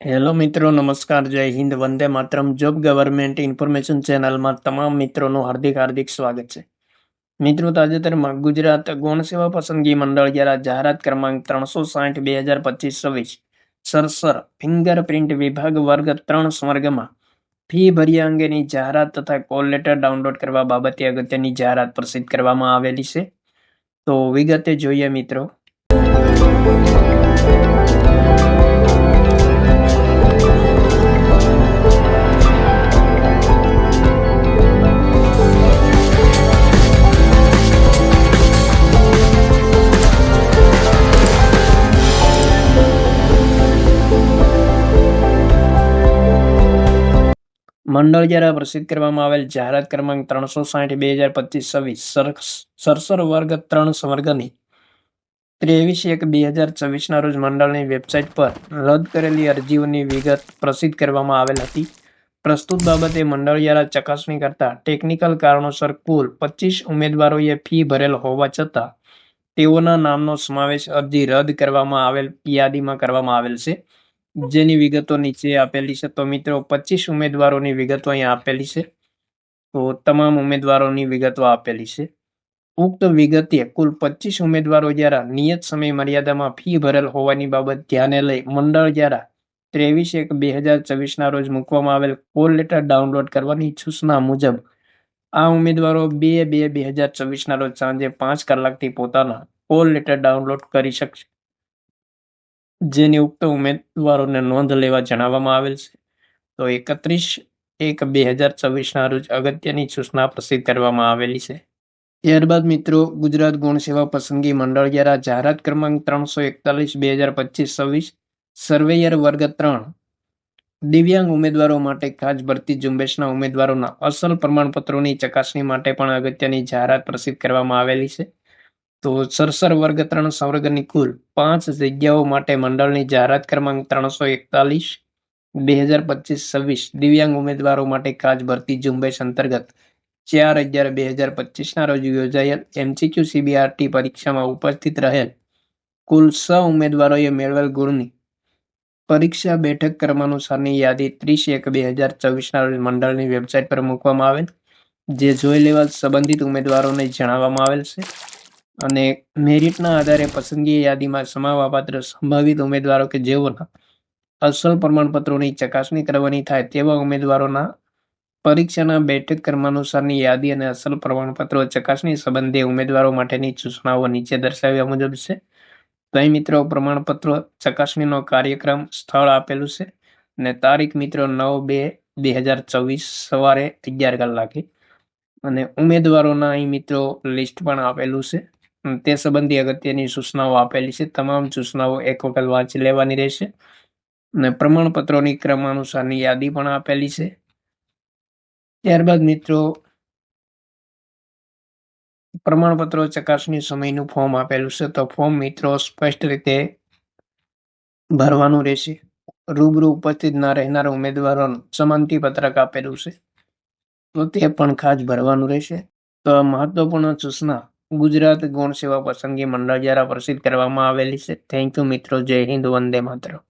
Hello મિત્રો, નમસ્કાર, જય Hind, Vande Mataram. Job government information ચેનલમાં તમામ મિત્રોનું હાર્દિક હાર્દિક સ્વાગત છે. મિત્રો, તાજેતરમાં ગુજરાત ગૌણ સેવા પસંદગી મંડળ દ્વારા જાહેરાત ક્રમાંક 360/2025-26 સરસર ફિંગરપ્રિન્ટ વિભાગ વર્ગ 3 સ્વર્ગમાં ફી ભર્યા અંગેની જાહેરાત તથા કોલ લેટર ડાઉનલોડ કરવા બાબતે અગત્યની જાહેરાત પ્રસિદ્ધ કરવામાં આવેલી છે. તો વિગતે જોઈએ મિત્રો. મંડળ દ્વારા પ્રસિદ્ધ કરવામાં આવેલ જાહેરાત ક્રમાંક 360/2025-26 સરસર વર્ગ 3 સ્વર્ગની 23/1/2024 રોજ મંડળની વેબસાઇટ પર રદ કરેલી અરજીઓની વિગત પ્રસિદ્ધ કરવામાં આવેલ હતી. પ્રસ્તુત બાબતે મંડળ દ્વારા ચકાસણી કરતા ટેકનિકલ કારણોસર કુલ 25 ઉમેદવારોએ ફી ભરેલ હોવા છતાં તેઓના નામનો સમાવેશ અરજી રદ કરવામાં આવેલ યાદીમાં કરવામાં આવેલ છે, જેની વિગતો નીચે આપેલી છે. તો મિત્રો, 25 ઉમેદવારોની વિગતો અહીંયા આપેલી છે. તો તમામ ઉમેદવારોની વિગતો આપેલી છે. ઉક્ત વિગતે કુલ 25 ઉમેદવારો દ્વારા નિયત સમય મર્યાદામાં ફી ભરેલ હોવાની બાબત ધ્યાને લઈ મંડળ દ્વારા 23/1/2024 રોજ મૂકવામાં આવેલ કોલ લેટર ડાઉનલોડ કરવાની સૂચના મુજબ આ ઉમેદવારો 2/2/2024 રોજ સાંજે 5 કલાકથી પોતાના કોલ લેટર ડાઉનલોડ કરી શકશે, જેની ઉક્ત ઉમેદવારોને નોંધ લેવા જણાવવામાં આવેલ છે. તો 31/1/2024 રોજ અગત્યની સૂચના પ્રસિદ્ધ કરવામાં આવેલી છે. ત્યારબાદ મિત્રો, ગુજરાત ગૌણ સેવા પસંદગી મંડળ દ્વારા જાહેરાત ક્રમાંક 341/2025-26 સર્વેયર વર્ગ 3 દિવ્યાંગ ઉમેદવારો માટે ખાસ ભરતી ઝુંબેશના ઉમેદવારોના અસલ પ્રમાણપત્રોની ચકાસણી માટે પણ અગત્યની જાહેરાત પ્રસિદ્ધ કરવામાં આવેલી છે. તો સરસર વર્ગ 3 સ્વર્ગની કુલ 5 જગ્યાઓ માટે મંડળની જાહેરાત ક્રમાંક 341/2025-26 દિવ્યાંગ ઉમેદવારો માટે ખાસ ભરતી ઝુંબેશ અંતર્ગત 4/11/2025 રોજ યોજાયેલ MCQ CBRT પરીક્ષામાં ઉપસ્થિત રહેલ કુલ 6 ઉમેદવારોએ મેળવેલ ગુણની પરીક્ષા બેઠક ક્રમાનુસારની યાદી 30/1/2024 રોજ મંડળની વેબસાઇટ પર મૂકવામાં આવેલ, જે જોઈ લેવા સંબંધિત ઉમેદવારોને જણાવવામાં આવેલ છે. અને મેરિટના આધારે પસંદગી યાદીમાં સમાવવાપાત્ર સંભવિત ઉમેદવારો કે જેઓના અસલ પ્રમાણપત્રોની ચકાસણી કરવાની થાય તેવા ઉમેદવારોના પરીક્ષાના બેઠક ક્રમાનુસારની યાદી અને અસલ પ્રમાણપત્રો ચકાસણી સંબંધે ઉમેદવારો માટેની સૂચનાઓ નીચે દર્શાવ્યા મુજબ છે. તો અહીં મિત્રો, પ્રમાણપત્રો ચકાસણીનો કાર્યક્રમ સ્થળ આપેલું છે અને તારીખ મિત્રો 9/2/2024 સવારે 11 કલાકે અને ઉમેદવારોના અહીં મિત્રો લિસ્ટ પણ આપેલું છે. તે સંબંધી અગત્યની સૂચનાઓ આપેલી છે. તમામ સૂચનાઓ એક વખત વાંચી લેવાની રહેશે અને પ્રમાણપત્રોની ક્રમાનુસારની યાદી પણ આપેલી છે. ત્યારબાદ મિત્રો, પ્રમાણપત્રો ચકાસણી સમયનું ફોર્મ આપેલું છે. તો ફોર્મ મિત્રો સ્પષ્ટ રીતે ભરવાનું રહેશે. રૂબરૂ ઉપસ્થિત ના રહેનાર ઉમેદવારોનું સંમતિ પત્રક આપેલું છે, તો તે પણ ખાસ ભરવાનું રહેશે. તો મહત્વપૂર્ણ સૂચના ગુજરાત ગૌણ સેવા પસંદગી મંડળ દ્વારા પ્રસિદ્ધ કરવામાં આવેલી છે. થેન્ક યુ મિત્રો. જય હિન્દ, વંદે માતરમ.